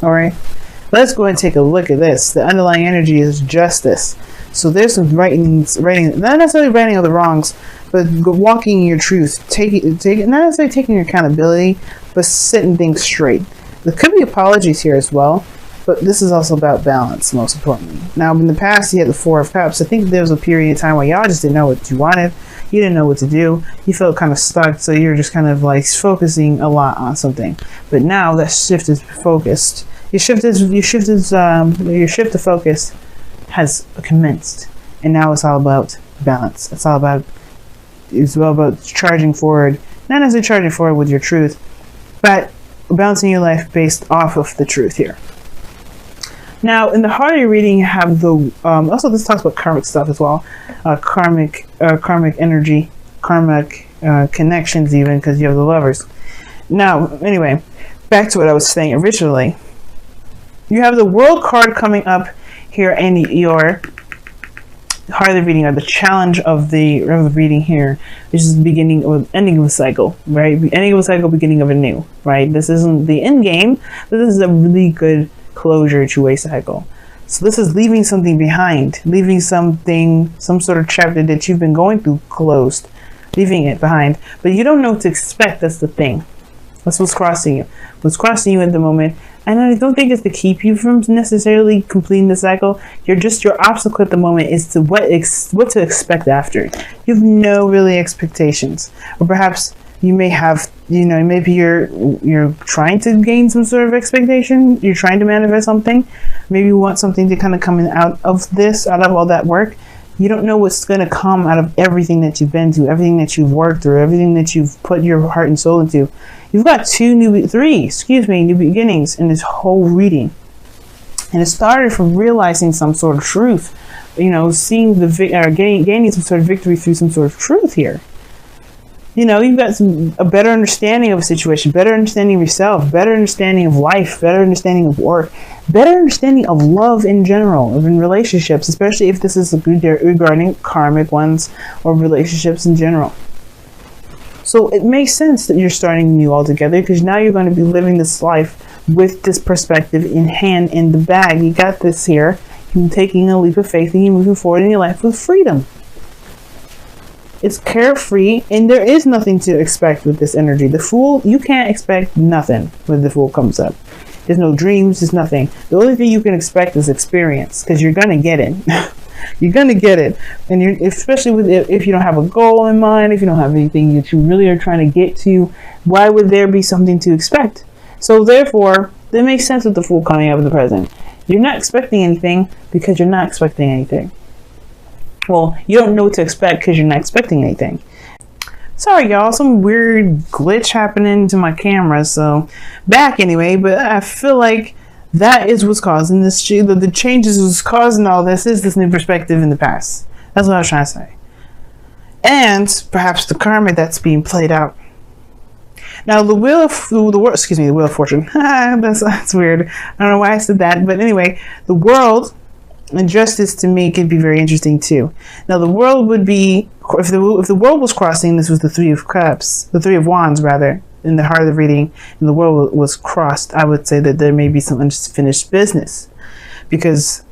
All right, let's go ahead and take a look at this. The underlying energy is justice. So there's some writing, not necessarily righting of the wrongs, but walking your truth, taking, not necessarily taking accountability, but setting things straight. There could be apologies here as well, but this is also about balance, most importantly. Now, in the past, you had the Four of Cups. I think there was a period of time where y'all just didn't know what you wanted. You didn't know what to do. You felt kind of stuck, so you're just kind of like focusing a lot on something. But now that shift is focused. Your shift of focus has commenced, and now it's all about balance. It's all about charging forward, not necessarily charging forward with your truth, but balancing your life based off of the truth here. Now, in the heart of your reading, you have the also this talks about karmic stuff as well, karmic energy, karmic connections, even because you have the Lovers. Now, anyway, back to what I was saying originally. You have the World card coming up here in your heart of the reading, or the challenge of the reading here, which is the beginning or ending of a cycle, right? Ending of a cycle, beginning of a new, right? This isn't the end game, but this is a really good closure to a cycle. So this is leaving something behind, leaving something, some sort of chapter that you've been going through closed, leaving it behind, but you don't know what to expect. That's the thing. That's what's crossing you. What's crossing you at the moment. And I don't think it's to keep you from necessarily completing the cycle. Your obstacle at the moment is to what to expect after. You have no really expectations, or perhaps you may have, maybe you're trying to gain some sort of expectation. You're trying to manifest something. Maybe you want something to kind of come out of all that work. You don't know what's going to come out of everything that you've been through, everything that you've worked through, everything that you've put your heart and soul into. You've got three new beginnings in this whole reading. And it started from realizing some sort of truth, seeing gaining some sort of victory through some sort of truth here. You've got a better understanding of a situation, better understanding of yourself, better understanding of life, better understanding of work, better understanding of love in general, of in relationships, especially if this is regarding karmic ones or relationships in general. So it makes sense that you're starting new altogether, because now you're going to be living this life with this perspective in hand, in the bag. You got this here. You're taking a leap of faith and you're moving forward in your life with freedom. It's carefree, and there is nothing to expect with this energy. The Fool, you can't expect nothing when the Fool comes up. There's no dreams, there's nothing. The only thing you can expect is experience, because you're going to get it. You're going to get it. And especially if you don't have a goal in mind, if you don't have anything that you really are trying to get to, why would there be something to expect? So therefore, that makes sense with the Fool coming up in the present. You're not expecting anything because you're not expecting anything. Well, you don't know what to expect because you're not expecting anything. Sorry, y'all, some weird glitch happening to my camera, so back anyway, but I feel like that is what's causing this. The changes was causing all this is this new perspective in the past. That's what I was trying to say. And perhaps the karma that's being played out. Now, the Wheel of Fortune. that's weird. I don't know why I said that, but anyway, the world and justice to me could be very interesting too. Now, the world would be, if the world was crossing, this was the Three of Cups, the Three of Wands rather, in the heart of the reading, and the world was crossed, I would say that there may be some unfinished business, because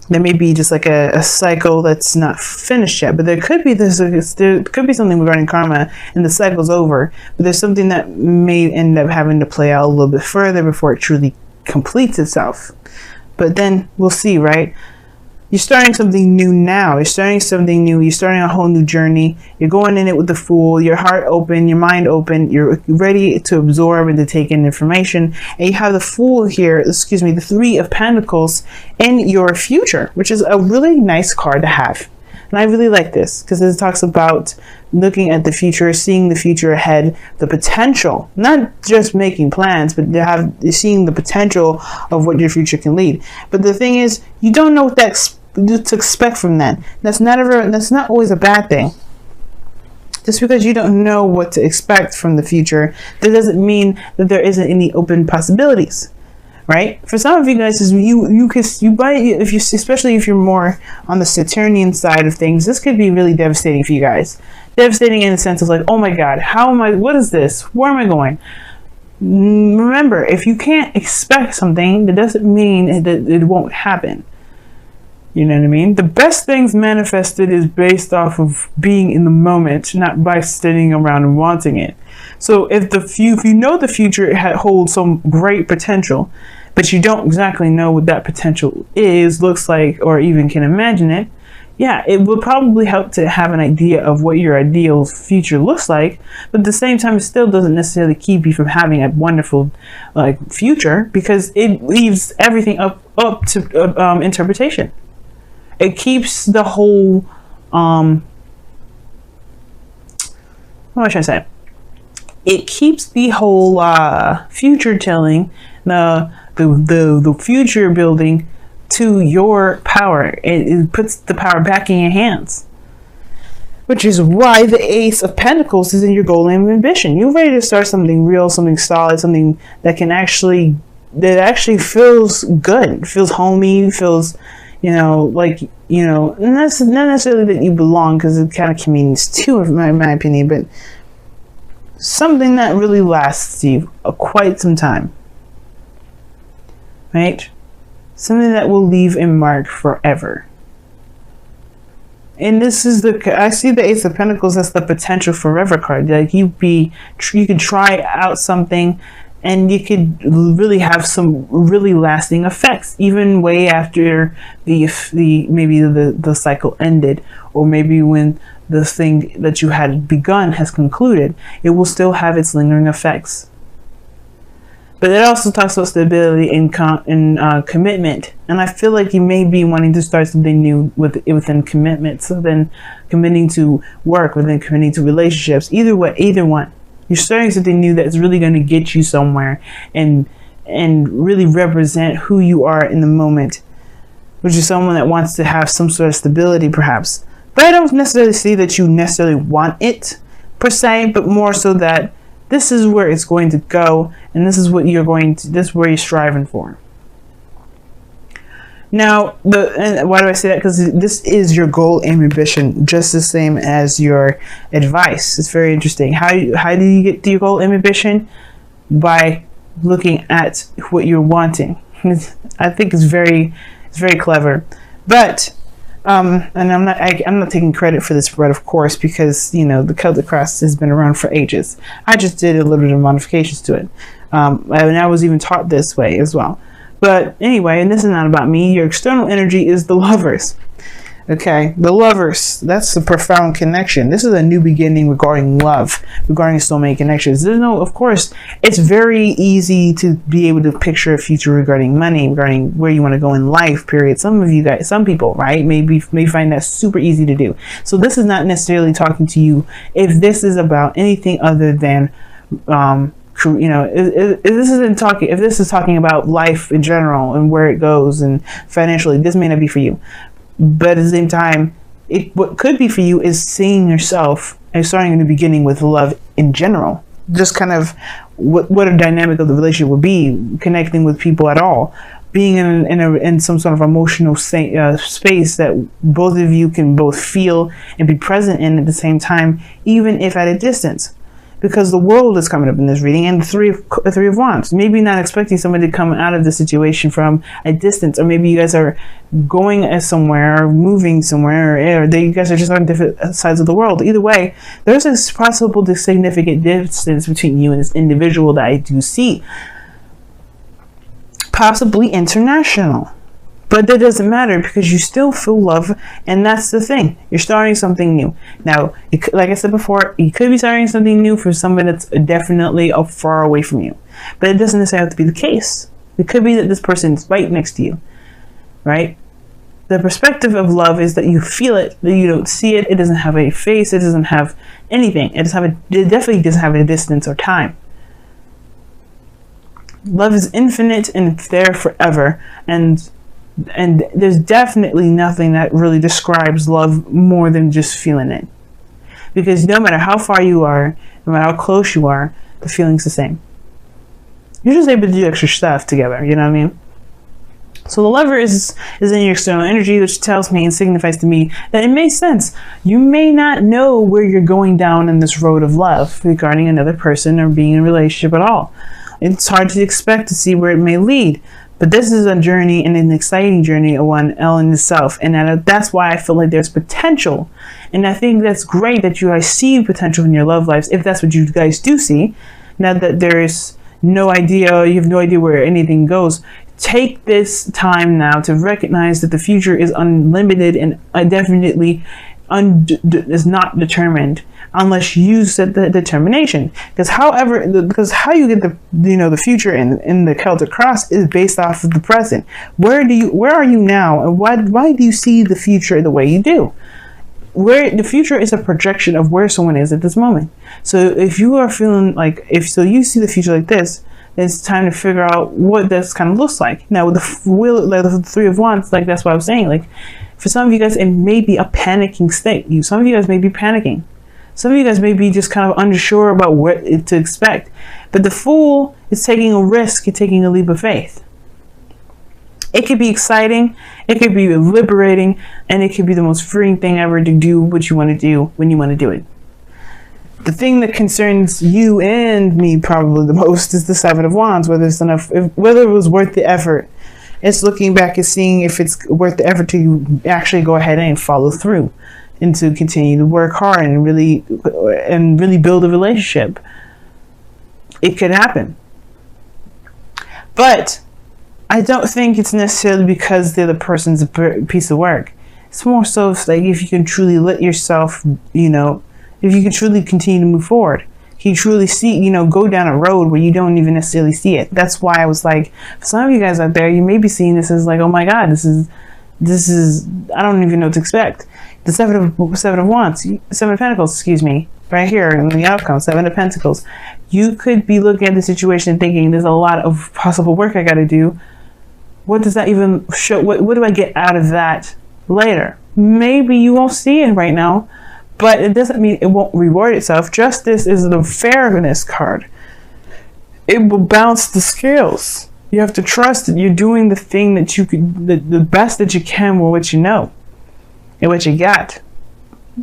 there may be just like a cycle that's not finished yet, but there could be something regarding karma and the cycle's over, but there's something that may end up having to play out a little bit further before it truly completes itself. But then we'll see, right? You're starting something new now. You're starting something new. You're starting a whole new journey. You're going in it with the Fool, your heart open, your mind open. You're ready to absorb and to take in information. And you have the Fool here, the Three of Pentacles in your future, which is a really nice card to have. And I really like this because it talks about looking at the future, seeing the future ahead, the potential, not just making plans, but seeing the potential of what your future can lead. But the thing is, you don't know what to expect from that. That's not always a bad thing. Just because you don't know what to expect from the future, that doesn't mean that there isn't any open possibilities. Right? For some of you guys, especially if you're more on the Saturnian side of things, this could be really devastating for you guys. Devastating in the sense of like, oh my God, what is this? Where am I going? Remember, if you can't expect something, that doesn't mean that it won't happen. You know what I mean? The best things manifested is based off of being in the moment, not by sitting around and wanting it. So if you know the future holds some great potential, but you don't exactly know what that potential is, looks like, or even can imagine it, yeah, it will probably help to have an idea of what your ideal future looks like, but at the same time, it still doesn't necessarily keep you from having a wonderful future, because it leaves everything up to interpretation. It keeps the whole, what should I say? It keeps the whole future telling, the future building to your power. It puts the power back in your hands. Which is why the Ace of Pentacles is in your goal and ambition. You're ready to start something real, something solid, something that actually feels good, feels homey, feels, not necessarily that you belong, because it kind of means too, in my opinion, but something that really lasts you quite some time, right? Something that will leave a mark forever. And this is I see the Ace of Pentacles as the potential forever card. Like you could try out something, and you could really have some really lasting effects, even way after maybe the cycle ended, or maybe when the thing that you had begun has concluded, it will still have its lingering effects. But it also talks about stability and commitment, and I feel like you may be wanting to start something new within commitment. So then, committing to work, within committing to relationships, either one. You're starting something new that's really going to get you somewhere and really represent who you are in the moment, which is someone that wants to have some sort of stability, perhaps. But I don't necessarily see that you necessarily want it per se, but more so that this is where it's going to go, and this is what this is where you're striving for. Now, and why do I say that? Because this is your goal and ambition, just the same as your advice. It's very interesting. How do you get to your goal and ambition? By looking at what you're wanting. I think it's very clever. But and I'm not taking credit for this spread, of course, because the Celtic Cross has been around for ages. I just did a little bit of modifications to it, and I was even taught this way as well. But anyway, and this is not about me. Your external energy is the Lovers. Okay, the Lovers, that's the profound connection. This is a new beginning regarding love, regarding soulmate connections. Of course, it's very easy to be able to picture a future regarding money, regarding where you want to go in life, period. Some people, right, may find that super easy to do. So this is not necessarily talking to you if this is about anything other than, if this is talking about life in general and where it goes and financially, this may not be for you. But at the same time, what could be for you is seeing yourself and starting in the beginning with love in general. Just kind of what a dynamic of the relationship would be, connecting with people at all, being in some sort of emotional space that both of you can both feel and be present in at the same time, even if at a distance. Because the World is coming up in this reading, and the Three of Wands. Maybe not expecting somebody to come out of the situation from a distance, or maybe you guys are going somewhere or moving somewhere, or you guys are just on different sides of the world. Either way, there's a possible significant distance between you and this individual that I do see. Possibly international. But that doesn't matter, because you still feel love, and that's the thing. You're starting something new. Now, like I said before, you could be starting something new for somebody that's definitely far away from you. But it doesn't necessarily have to be the case. It could be that this person is right next to you, right? The perspective of love is that you feel it, that you don't see it. It doesn't have a face. It doesn't have anything. It definitely doesn't have a distance or time. Love is infinite and it's there forever. And there's definitely nothing that really describes love more than just feeling it. Because no matter how far you are, no matter how close you are, the feeling's the same. You're just able to do extra stuff together, you know what I mean? So the Lover is in your external energy, which tells me and signifies to me that it makes sense. You may not know where you're going down in this road of love regarding another person or being in a relationship at all. It's hard to expect to see where it may lead. But this is a journey, and an exciting journey of one in itself. And that's why I feel like there's potential. And I think that's great that you guys see potential in your love lives, if that's what you guys do see. Now that there's no idea, you have no idea where anything goes. Take this time now to recognize that the future is unlimited and definitely is not determined unless you set the determination. Because how you get the future in the Celtic cross is based off of the present. Where are you now, and why do you see the future the way you do? Where the future is a projection of where someone is at this moment. So if you are feeling like, you see the future like this, then it's time to figure out what this kind of looks like. Now with the Three of Wands, like that's what I was saying. Like for some of you guys, it may be a panicking state. Some of you guys may be panicking. Some of you guys may be just kind of unsure about what to expect. But the Fool is taking a risk and taking a leap of faith. It could be exciting, it could be liberating, and it could be the most freeing thing ever to do what you want to do when you want to do it. The thing that concerns you and me probably the most is the Seven of Wands, whether it was worth the effort. It's looking back and seeing if it's worth the effort to actually go ahead and follow through and to continue to work hard and really build a relationship. It could happen. But I don't think it's necessarily because the other person's a piece of work. It's more so like if you can truly let yourself, if you can truly continue to move forward. Can you truly see, go down a road where you don't even necessarily see it. That's why I was like, for some of you guys out there, you may be seeing this as like, oh my God, this is, I don't even know what to expect. The Seven of Wands, Seven of Pentacles, excuse me, right here in the outcome, Seven of Pentacles. You could be looking at the situation and thinking there's a lot of possible work I got to do. What does that even show? What do I get out of that later? Maybe you won't see it right now, but it doesn't mean it won't reward itself. Justice is the fairness card. It will balance the scales. You have to trust that you're doing the thing that you could, the best that you can with what you know and what you got,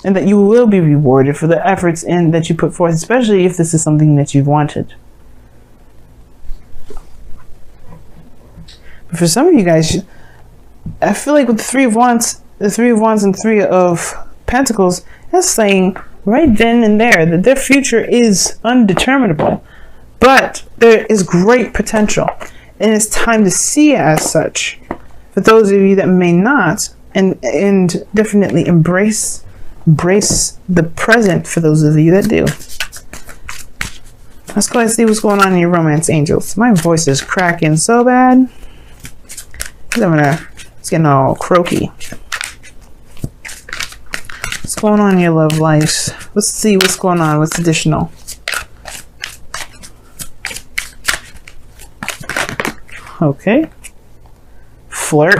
and that you will be rewarded for the efforts that you put forth, especially if this is something that you've wanted. But for some of you guys, I feel like with the Three of Wands and Three of Pentacles, that's saying right then and there that their future is undeterminable, but there is great potential, and it's time to see it as such. For those of you that may not, and definitely embrace the present for those of you that do. Let's go ahead and see what's going on in your romance angels. My voice is cracking so bad. It's getting all croaky. What's going on in your love lives? Let's see what's going on. What's additional? Okay. Flirt.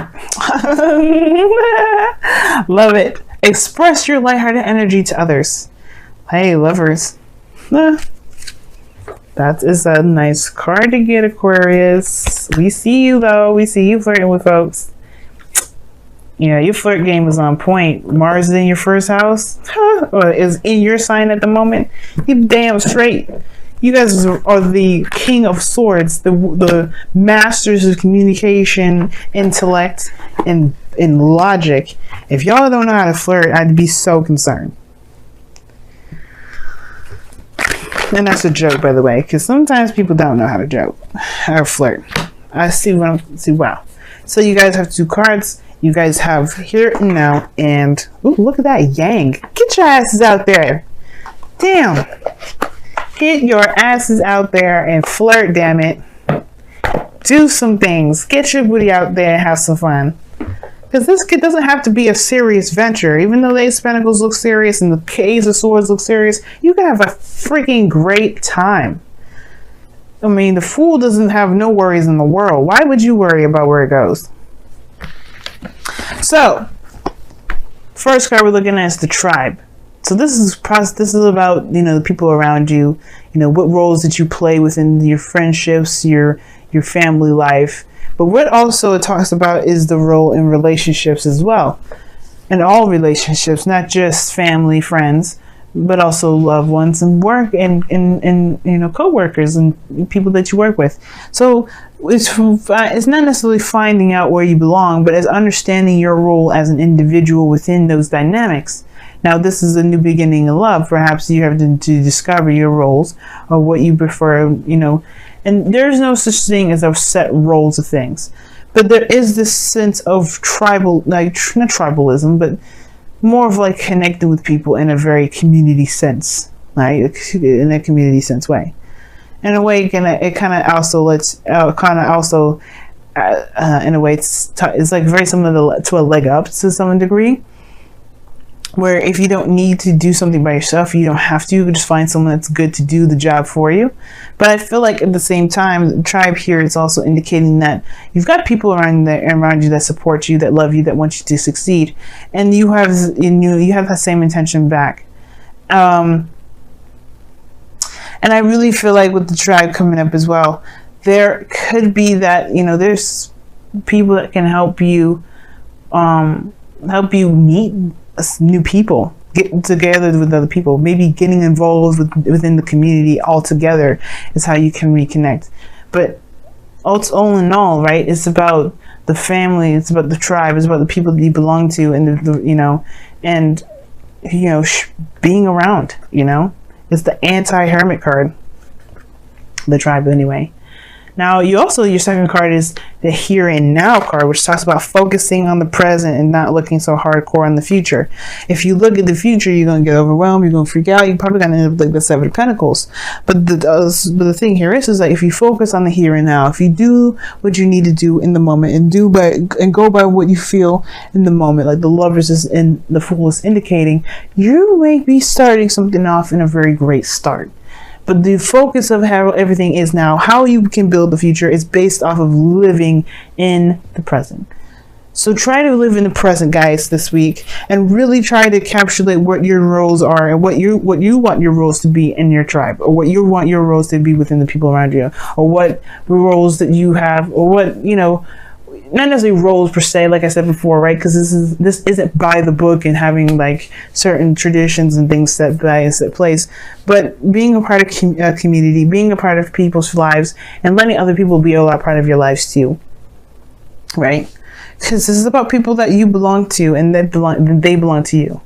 Love it. Express your lighthearted energy to others. Hey, lovers. That is a nice card to get, Aquarius. We see you, though. We see you flirting with folks. Yeah, your flirt game is on point. Mars is in your first house. Or is in your sign at the moment. You damn straight. You guys are the king of swords. The masters of communication, intellect, and logic. If y'all don't know how to flirt, I'd be so concerned. And that's a joke, by the way, because sometimes people don't know how to joke or flirt. I see wow. So you guys have two cards. You guys have here and now, and ooh, look at that yang. Get your asses out there. Damn. Get your asses out there and flirt, damn it. Do some things. Get your booty out there and have some fun. Because this doesn't have to be a serious venture. Even though the Ace of Pentacles look serious and the Ace of Swords look serious, you can have a freaking great time. I mean, the Fool doesn't have no worries in the world. Why would you worry about where it goes? So, first card we're looking at is the Tribe. So this is about, the people around you, what roles that you play within your friendships, your family life. But what also it talks about is the role in relationships as well. In all relationships, not just family, friends, but also loved ones and work and you know, co-workers and people that you work with. So it's not necessarily finding out where you belong, but it's understanding your role as an individual within those dynamics. Now, this is a new beginning in love. Perhaps you have to discover your roles or what you prefer, you know, and there's no such thing as a set roles of things. But there is this sense of tribal, like, not tribalism, but more of like connecting with people in a very community sense, right? In a community sense way. In a way, it kind of also lets, in a way, it's like very similar to a leg up to some degree. Where if you don't need to do something by yourself, you don't have to. You can just find someone that's good to do the job for you. But I feel like at the same time, the tribe here is also indicating that you've got people around you that support you, that love you, that want you to succeed, and you have that same intention back. And I really feel like with the tribe coming up as well, there could be that, you know, there's people that can help you meet new people, get together with other people, maybe getting involved within the community altogether is how you can reconnect. But all in all, right, it's about the family, it's about the tribe, it's about the people that you belong to, and being around, you know. It's the anti-hermit card, the tribe anyway. Now, your second card is the here and now card, which talks about focusing on the present and not looking so hardcore on the future. If you look at the future, you're going to get overwhelmed, you're going to freak out, you're probably going to end up like the Seven of Pentacles. But the thing here is that if you focus on the here and now, if you do what you need to do in the moment and go by what you feel in the moment, like the Lovers is in the Fool is indicating, you may be starting something off in a very great start. But the focus of how everything is now, how you can build the future, is based off of living in the present. So try to live in the present, guys, this week, and really try to encapsulate what your roles are and what you want your roles to be in your tribe, or what you want your roles to be within the people around you, or what roles that you have, or what, you know, not necessarily roles per se, like I said before, right? Because this isn't by the book and having like certain traditions and things set by a set place, but being a part of community, being a part of people's lives, and letting other people be a part of your lives too, right? Because this is about people that you belong to and that they belong to you.